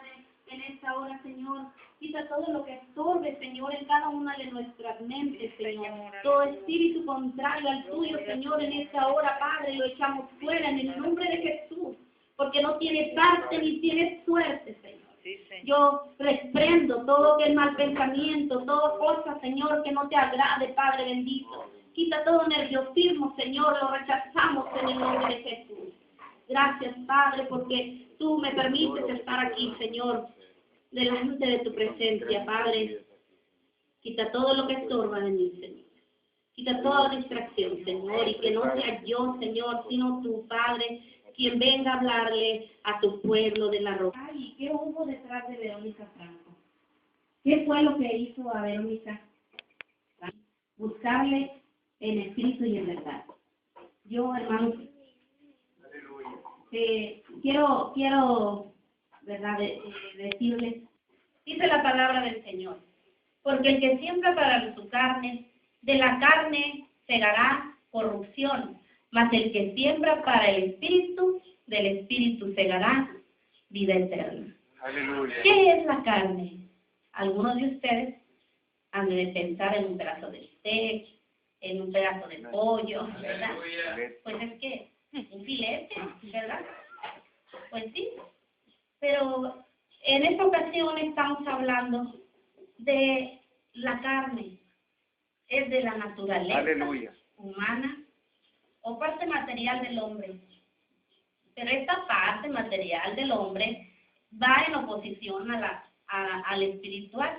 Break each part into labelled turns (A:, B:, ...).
A: Padre, en esta hora, Señor. Quita todo lo que estorbe, Señor, en cada una de nuestras mentes, Señor. Todo espíritu contrario al tuyo, Señor, en esta hora, Padre, lo echamos fuera en el nombre de Jesús, porque no tiene parte ni tiene suerte, Señor. Yo reprendo todo que es mal pensamiento, toda cosa, Señor, que no te agrade, Padre bendito. Quita todo nerviosismo, Señor, lo rechazamos en el nombre de Jesús. Gracias, Padre, porque tú me permites estar aquí, Señor, delante de tu presencia, Padre. Quita todo lo que estorba de mí, Señor. Quita toda distracción, Señor, y que no sea yo, Señor, sino tu Padre, quien venga a hablarle a tu pueblo de la roca. Ay, ¿qué hubo detrás de Verónica Franco? ¿Qué fue lo que hizo a Verónica? Buscarle en espíritu y en verdad. Yo, hermano, quiero, ¿verdad?, decirles, dice la palabra del Señor, porque el que siembra para su carne, de la carne segará corrupción, mas el que siembra para el espíritu, del espíritu segará vida eterna. Aleluya. ¿Qué es la carne? Algunos de ustedes han de pensar en un pedazo de steak, en un pedazo de pollo, ¿verdad? Pues es que un filete, ¿verdad? Pues sí, pero en esta ocasión estamos hablando de la carne, es de la naturaleza humana o parte material del hombre. Pero esta parte material del hombre va en oposición al espiritual.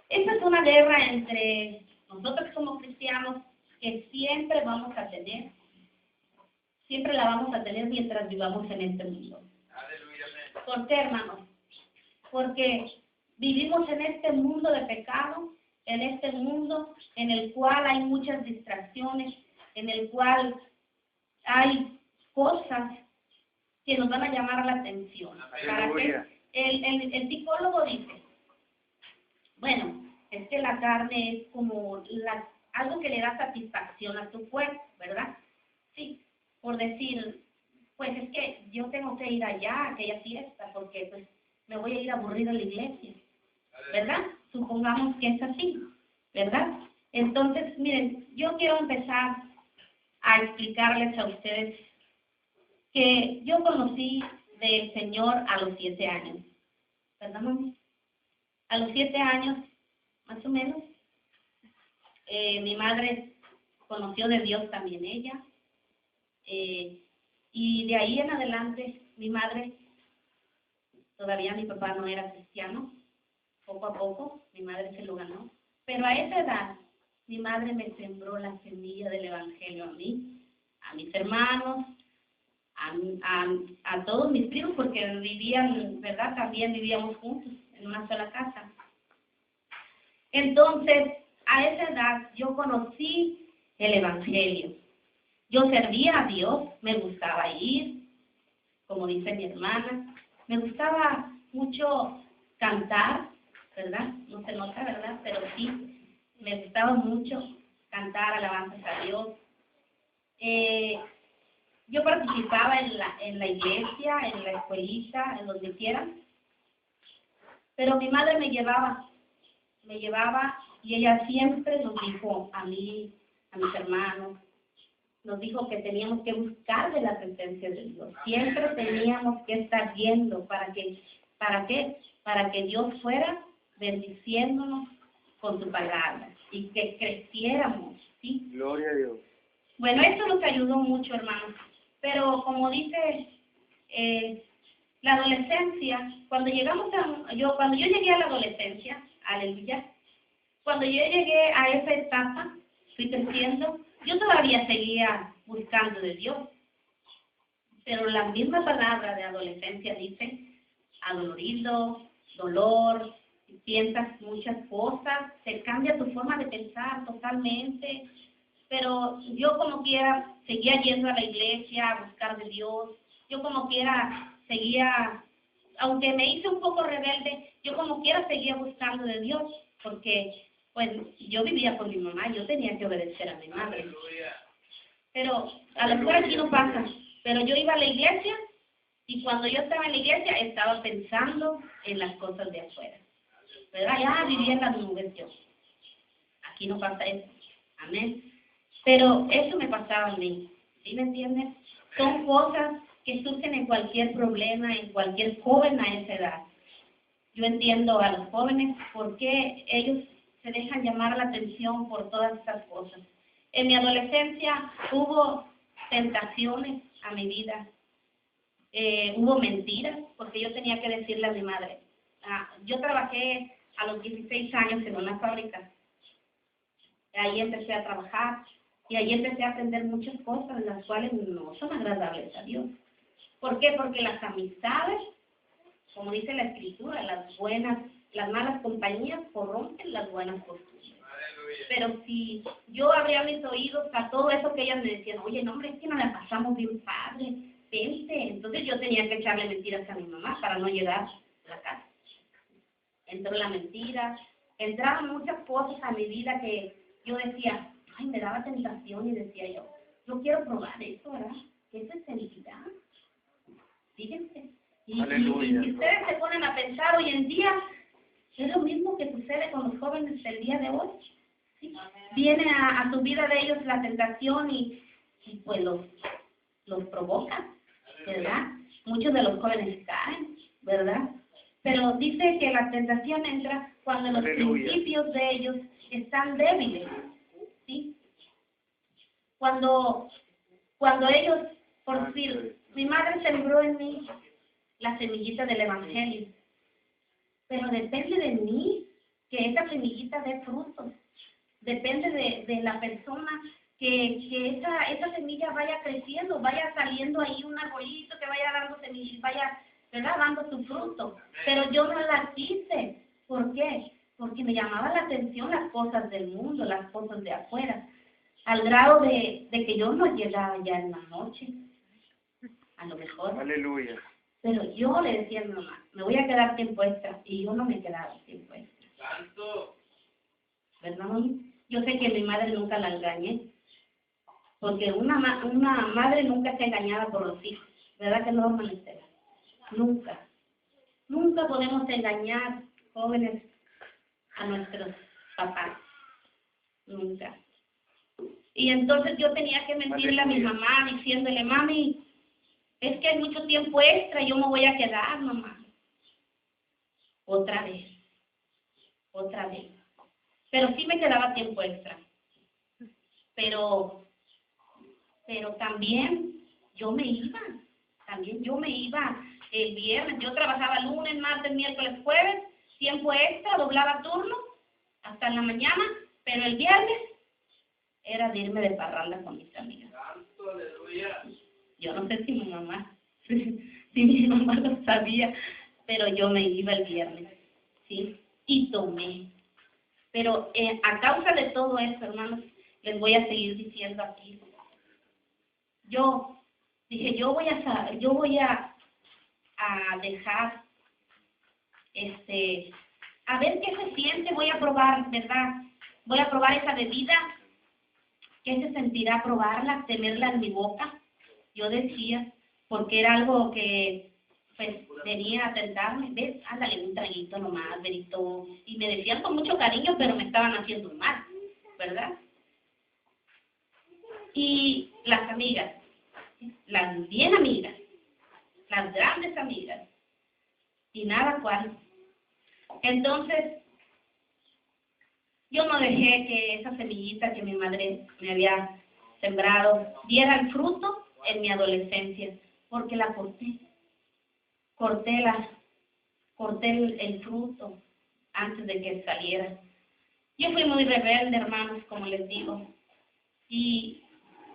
A: Esta es una guerra entre nosotros como cristianos que siempre vamos a tener. Siempre la vamos a tener mientras vivamos en este mundo. ¿Por qué, hermanos? Porque vivimos en este mundo de pecado, en este mundo en el cual hay muchas distracciones, en el cual hay cosas que nos van a llamar la atención. ¿Para qué? El psicólogo dice, bueno, es que la carne es como algo que le da satisfacción a tu cuerpo, ¿verdad? Sí, por decir, pues es que yo tengo que ir allá a aquella fiesta porque pues me voy a ir aburrido a la iglesia, ¿verdad? Supongamos que es así, ¿verdad? Entonces, miren, yo quiero empezar a explicarles a ustedes que yo conocí del Señor a los 7 años, ¿verdad, mami? A los 7 años, más o menos, mi madre conoció de Dios también ella, y de ahí en adelante mi madre, todavía mi papá no era cristiano, poco a poco mi madre se lo ganó, pero a esa edad mi madre me sembró la semilla del Evangelio a mí, a mis hermanos, a todos mis primos, porque vivían, ¿verdad? También vivíamos juntos en una sola casa. Entonces, a esa edad yo conocí el Evangelio. Yo servía a Dios, me gustaba ir, como dice mi hermana, me gustaba mucho cantar, ¿verdad? No se nota, ¿verdad? Pero sí, me gustaba mucho cantar alabanzas a Dios. Yo participaba en la iglesia, en la escuelita, en donde quiera, pero mi madre me llevaba y ella siempre nos dijo a mí, a mis hermanos, nos dijo que teníamos que buscar de la presencia de Dios. Siempre teníamos que estar yendo. ¿Para qué? Para que Dios fuera bendiciéndonos con su palabra y que creciéramos, ¿sí?
B: Gloria a Dios.
A: Bueno, esto nos ayudó mucho, hermanos. Pero como dice la adolescencia, cuando yo llegué a la adolescencia, aleluya, cuando yo llegué a esa etapa, fui creciendo, yo todavía seguía buscando de Dios. Pero la misma palabra de adolescencia dice, adolorido, dolor, piensas muchas cosas, se cambia tu forma de pensar totalmente. Pero yo como quiera seguía yendo a la iglesia a buscar de Dios. Yo como quiera seguía, aunque me hice un poco rebelde, yo como quiera seguía buscando de Dios, porque pues yo vivía con mi mamá, yo tenía que obedecer a mi madre. Pero a lo mejor aquí no pasa, pero yo iba a la iglesia Y cuando yo estaba en la iglesia, estaba pensando en las cosas de afuera. ¿Verdad? Ya vivía en las nubes yo. Aquí no pasa eso. Amén. Pero eso me pasaba a mí. ¿Sí me entiendes? Son cosas que surgen en cualquier problema, en cualquier joven a esa edad. Yo entiendo a los jóvenes por qué ellos se dejan llamar la atención por todas estas cosas. En mi adolescencia hubo tentaciones a mi vida. Hubo mentiras, porque yo tenía que decirle a mi madre. Yo trabajé a los 16 años en una fábrica. Ahí empecé a trabajar y ahí empecé a aprender muchas cosas, las cuales no son agradables a Dios. ¿Por qué? Porque las amistades, como dice la Escritura, las malas compañías corrompen las buenas costumbres. Pero si yo abría mis oídos a todo eso que ellas me decían, oye, no, hombre, es que nos la pasamos bien padre, vente. Entonces yo tenía que echarle mentiras a mi mamá para no llegar a la casa. Entró la mentira, entraban muchas cosas a mi vida que yo decía, ay, me daba tentación y decía yo quiero probar eso, ¿verdad? ¿Qué es felicidad? Fíjense. Y ustedes se ponen a pensar hoy en día, es lo mismo que sucede con los jóvenes del día de hoy. ¿Sí? Viene a su vida de ellos la tentación y pues los provoca, ¿verdad? Muchos de los jóvenes caen, ¿verdad? Pero dice que la tentación entra cuando los principios de ellos están débiles, ¿sí? Cuando ellos, por decir, mi madre sembró en mí la semillita del Evangelio, pero depende de mí que esa semillita dé frutos. Depende de la persona que esa semilla vaya creciendo, vaya saliendo ahí un arbolito que vaya dando semillas, vaya, ¿verdad?, dando su fruto. Pero yo no la quise. ¿Por qué? Porque me llamaban la atención las cosas del mundo, las cosas de afuera, al grado de que yo no llegaba ya en la noche, a lo mejor.
B: Aleluya.
A: Pero yo le decía a mi mamá, me voy a quedar tiempo extra, y yo no me quedaba tiempo extra.
B: ¡Santo!
A: ¿Verdad, mami? Yo sé que mi madre nunca la engañé, porque una madre nunca está engañada por los hijos, ¿verdad que no, hermana Estela? Nunca. Nunca podemos engañar, jóvenes, a nuestros papás. Nunca. Y entonces yo tenía que mentirle a mi mamá, diciéndole, mami, es que hay mucho tiempo extra, yo me voy a quedar, mamá. Otra vez. Pero sí me quedaba tiempo extra. Pero también yo me iba. El viernes. Yo trabajaba lunes, martes, miércoles, jueves, tiempo extra, doblaba turno hasta en la mañana, pero el viernes era de irme de parranda con mis amigas.
B: ¡Santo, aleluya!
A: Yo no sé si mi mamá lo sabía, pero yo me iba el viernes, ¿sí? Y tomé. Pero a causa de todo esto, hermanos, les voy a seguir diciendo aquí. Yo dije, yo voy a dejar, a ver qué se siente, voy a probar, ¿verdad? Voy a probar esa bebida, ¿qué se sentirá probarla, tenerla en mi boca? Yo decía, porque era algo que, pues, venía a tentarme, ¿ves? Ándale, un traguito nomás, Berito. Y me decían con mucho cariño, pero me estaban haciendo mal, ¿verdad? Y las amigas, las bien amigas, las grandes amigas, y nada cual. Entonces, yo no dejé que esa semillita que mi madre me había sembrado diera el fruto en mi adolescencia, porque la corté el fruto antes de que saliera. Yo fui muy rebelde, hermanos, como les digo, y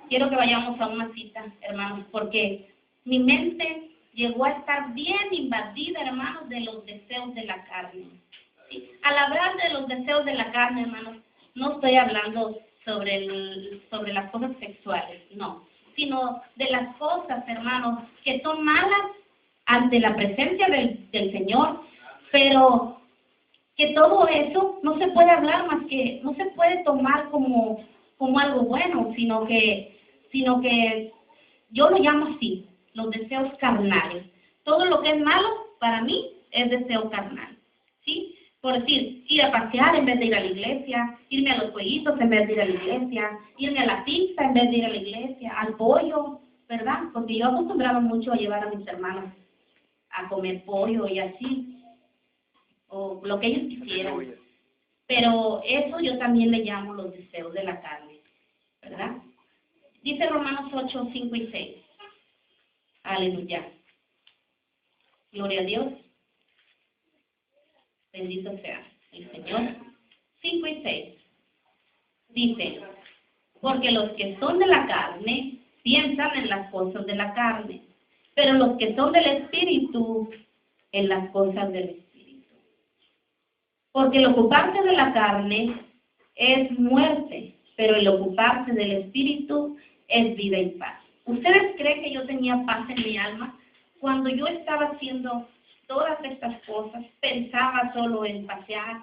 A: quiero que vayamos a una cita, hermanos, porque mi mente llegó a estar bien invadida, hermanos, de los deseos de la carne. ¿Sí? Al hablar de los deseos de la carne, hermanos, no estoy hablando sobre las cosas sexuales, no, sino de las cosas, hermanos, que son malas ante la presencia del Señor, pero que todo eso no se puede hablar más que, no se puede tomar como algo bueno, sino que yo lo llamo así, los deseos carnales, Todo lo que es malo, para mí, es deseo carnal, ¿sí? Por decir, ir a pasear en vez de ir a la iglesia, irme a los jueguitos en vez de ir a la iglesia, irme a la pizza en vez de ir a la iglesia, al pollo, ¿verdad? Porque yo acostumbraba mucho a llevar a mis hermanos a comer pollo y así, o lo que ellos quisieran. Pero eso yo también le llamo los deseos de la carne, ¿verdad? Dice Romanos 8, 5 y 6. Aleluya. Gloria a Dios. Bendito sea el Señor. 5 y 6. Dice, porque los que son de la carne piensan en las cosas de la carne, pero los que son del Espíritu, en las cosas del Espíritu. Porque el ocuparse de la carne es muerte, pero el ocuparse del Espíritu es vida y paz. ¿Ustedes creen que yo tenía paz en mi alma? Cuando yo estaba haciendo todas estas cosas, pensaba solo en pasear.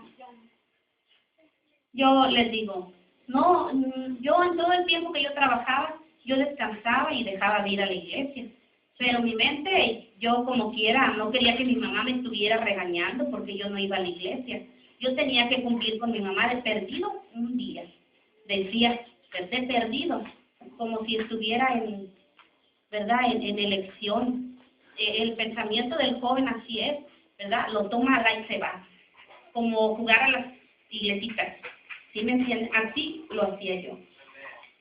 A: Yo les digo, no, yo en todo el tiempo que yo trabajaba, yo descansaba y dejaba de ir a la iglesia. Pero mi mente, yo como quiera, no quería que mi mamá me estuviera regañando porque yo no iba a la iglesia. Yo tenía que cumplir con mi mamá de perdido un día. Decía, de perdido, como si estuviera en, ¿verdad?, en elección. El pensamiento del joven así es, ¿verdad? Lo toma y se va. Como jugar a las iglesitas. ¿Sí me entienden? Así lo hacía yo.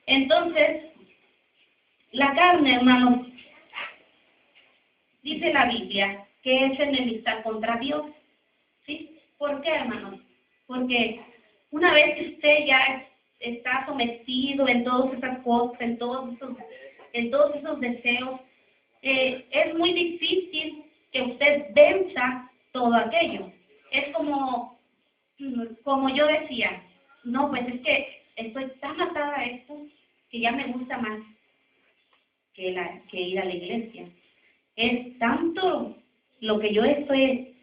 A: Entonces, la carne, hermanos, dice la Biblia que es enemistad contra Dios. ¿Sí? ¿Por qué, hermanos? Porque una vez que usted ya está sometido en todas esas cosas, en todos esos deseos, es muy difícil que usted venza todo aquello. Es como yo decía, no, pues es que estoy tan atada a esto que ya me gusta más que ir a la iglesia. Es tanto lo que yo estoy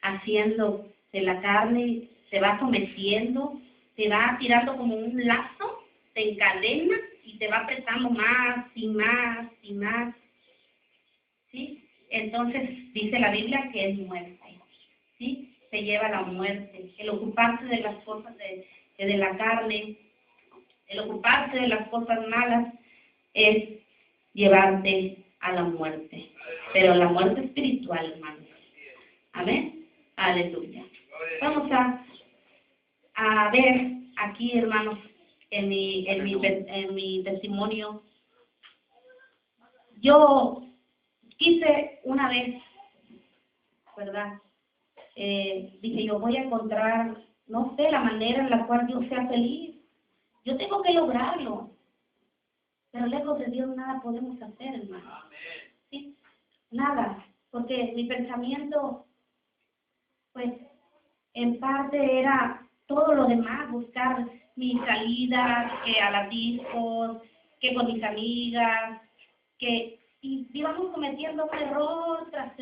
A: haciendo de la carne, se va sometiendo, te va tirando como un lazo, te encadena y te va apretando más y más y más. ¿Sí? Entonces dice la Biblia que es muerte, ¿sí? Se lleva a la muerte. El ocuparse de las cosas de la carne, el ocuparse de las cosas malas es llevarte a la muerte, pero la muerte espiritual, hermanos. Amén. Aleluya. Vamos a ver aquí, hermanos, en mi testimonio. Yo quise una vez, ¿verdad? Dije, yo voy a encontrar, no sé, la manera en la cual yo sea feliz. Yo tengo que lograrlo. Pero lejos de Dios nada podemos hacer, hermano. ¿Sí? Nada. Porque mi pensamiento, pues, en parte era todo lo demás, buscar mis salidas, que a las discos, que con mis amigas, y íbamos cometiendo un error tras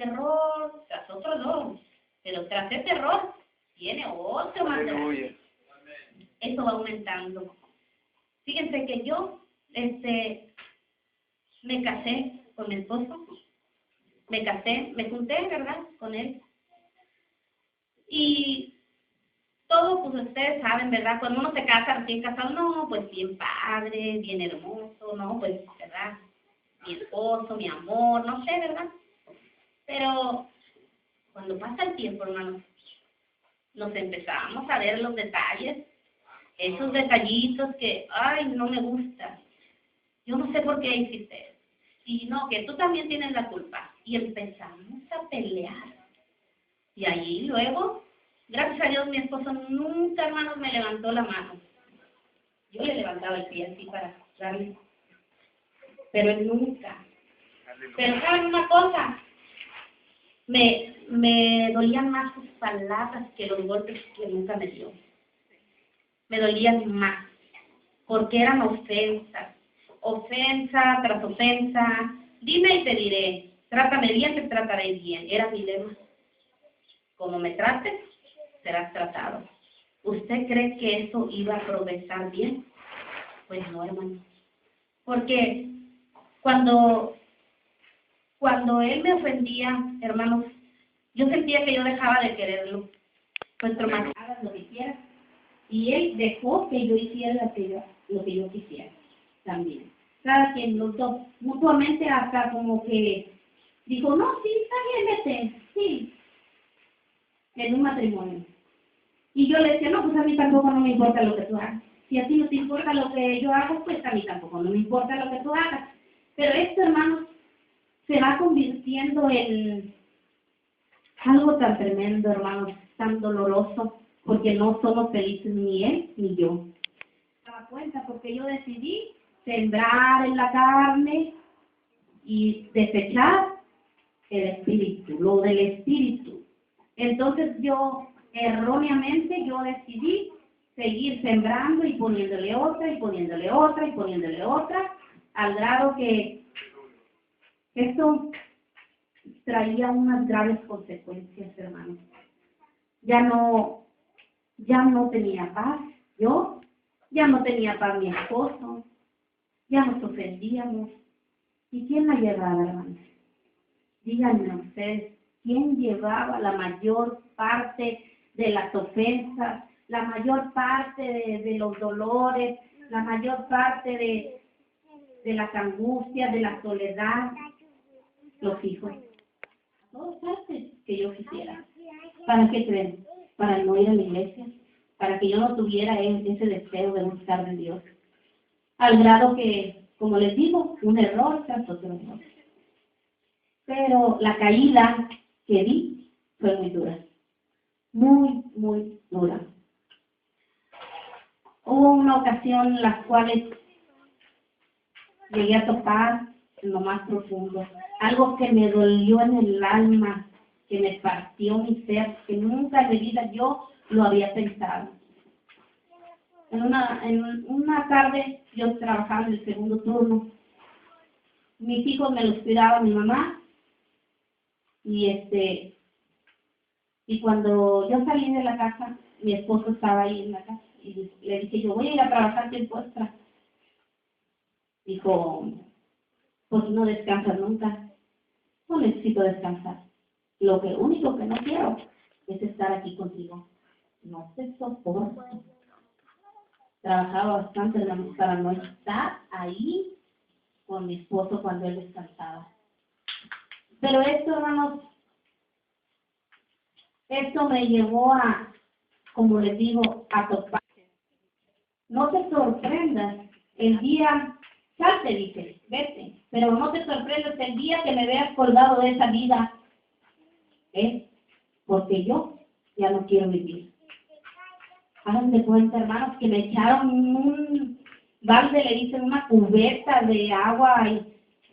A: otro error, pero tras ese error viene otro más grande. Eso va aumentando. Fíjense que yo me casé con mi esposo, me junté, ¿verdad?, con él. Y todo, pues ustedes saben, ¿verdad? Cuando uno se casa recién casado, no, pues bien padre, bien hermoso, no, pues, ¿verdad? Mi esposo, mi amor, no sé, ¿verdad? Pero cuando pasa el tiempo, hermanos, nos empezamos a ver los detalles, esos detallitos que, ay, no me gusta. Yo no sé por qué hiciste eso. Y no, que tú también tienes la culpa. Y empezamos a pelear. Y allí luego, gracias a Dios, mi esposo nunca, hermanos, me levantó la mano. Yo le levantaba el pie así para darle. Pero él nunca. Pero ¿saben una cosa? Me dolían más sus palabras que los golpes que nunca me dio. Me dolían más. Porque eran ofensas. Ofensa tras ofensa. Dime y te diré. Trátame bien, te trataré bien. Era mi lema. Como me trates, serás tratado. ¿Usted cree que eso iba a progresar bien? Pues no, hermano. Porque cuando Cuando él me ofendía, hermanos, yo sentía que yo dejaba de quererlo. Nuestro maestro, hagas lo que quieras. Y él dejó que yo hiciera lo que yo quisiera también. Cada quien, los dos, mutuamente, hasta como que dijo, no, sí, está bien, vete, sí, en un matrimonio. Y yo le decía, no, pues a mí tampoco no me importa lo que tú hagas. Si a ti no te importa lo que yo hago, pues a mí tampoco no me importa lo que tú hagas. Pero esto, hermanos, se va convirtiendo en algo tan tremendo, hermanos, tan doloroso, porque no somos felices ni él ni yo. Me daba cuenta porque yo decidí sembrar en la carne y desechar el espíritu, lo del espíritu. Entonces yo, erróneamente, yo decidí seguir sembrando y poniéndole otra, y poniéndole otra, y poniéndole otra, al grado que esto traía unas graves consecuencias, hermanos. Ya no tenía paz, yo, ya no tenía paz mi esposo, ya nos ofendíamos. ¿Y quién la llevaba, hermanos? Díganme ustedes, ¿quién llevaba la mayor parte de las ofensas, la mayor parte de los dolores, la mayor parte de las angustias, de la soledad? Los hijos. A todas partes que yo quisiera. ¿Para qué creen? Para no ir a la iglesia, para que yo no tuviera ese deseo de buscar de Dios. Al grado que, como les digo, un error tras otro error. Pero la caída que di fue muy dura. Muy, muy dura. Hubo una ocasión en la cual llegué a tocar en lo más profundo. Algo que me dolió en el alma, que me partió mi ser, que nunca en mi vida yo lo había pensado. En una tarde, yo trabajaba en el segundo turno. Mis hijos me los cuidaba mi mamá. Y cuando yo salí de la casa, mi esposo estaba ahí en la casa. Y le dije, yo voy a ir a trabajar tiempo extra. Dijo, pues no descansas nunca. No necesito descansar. Lo único que no quiero es estar aquí contigo. No te soporto. Trabajaba bastante, hermanos, para no estar ahí con mi esposo cuando él descansaba. Pero esto, hermanos, esto me llevó a, como les digo, a topar. No te sorprendas el día, salte, dice, vete, pero no te sorprendas el día que me veas colgado de esa vida. Porque yo ya no quiero vivir. Hagan de cuenta, hermanos, que me echaron un balde, le dicen una cubeta de agua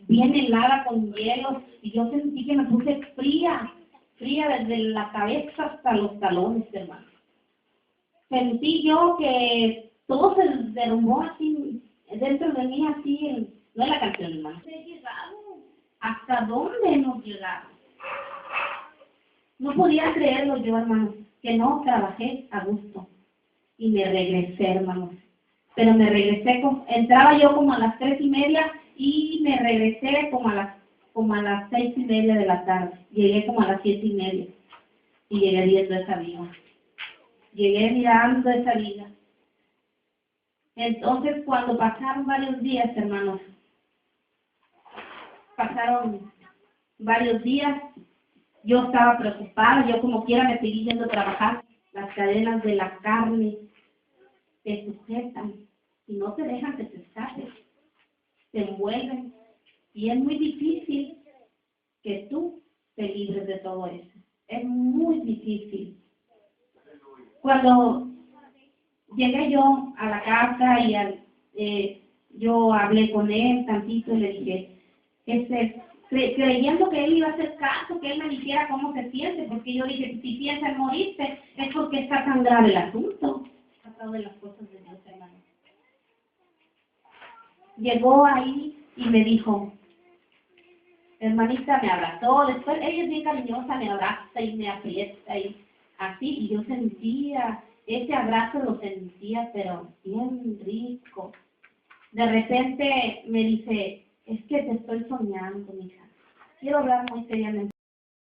A: bien helada con hielo, y yo sentí que me puse fría desde la cabeza hasta los talones, hermano. Sentí yo que todo se derrumbó así, dentro de mí, así, no es la canción, hermano. He llegado. ¿Hasta dónde hemos llegado? No podía creerlo yo, hermanos, que no trabajé a gusto. Y me regresé, hermanos. Pero me regresé, entraba yo como a las 3:30 y me regresé como a las 6:30 de la tarde. Llegué como a las 7:30 y llegué viendo esa vida. Llegué mirando esa vida. Entonces, cuando pasaron varios días, hermanos, yo estaba preocupada, yo como quiera me seguí yendo a trabajar. Las cadenas de la carne te sujetan y no te dejan que te escapes, te envuelven, y es muy difícil que tú te libres de todo eso. Es muy difícil. Cuando llegué yo a la casa y yo hablé con él tantito y le dije, creyendo que él iba a hacer caso, que él me dijera cómo se siente, porque yo dije, si piensa en morirse, es porque está tan grave el asunto. De las cosas de Dios, hermano. Llegó ahí y me dijo, hermanita, me abrazó, después ella es bien cariñosa, me abraza y me aprieta y así, y yo sentía, ese abrazo lo sentía, pero bien rico. De repente me dice, es que te estoy soñando, mija. quiero hablar muy seriamente.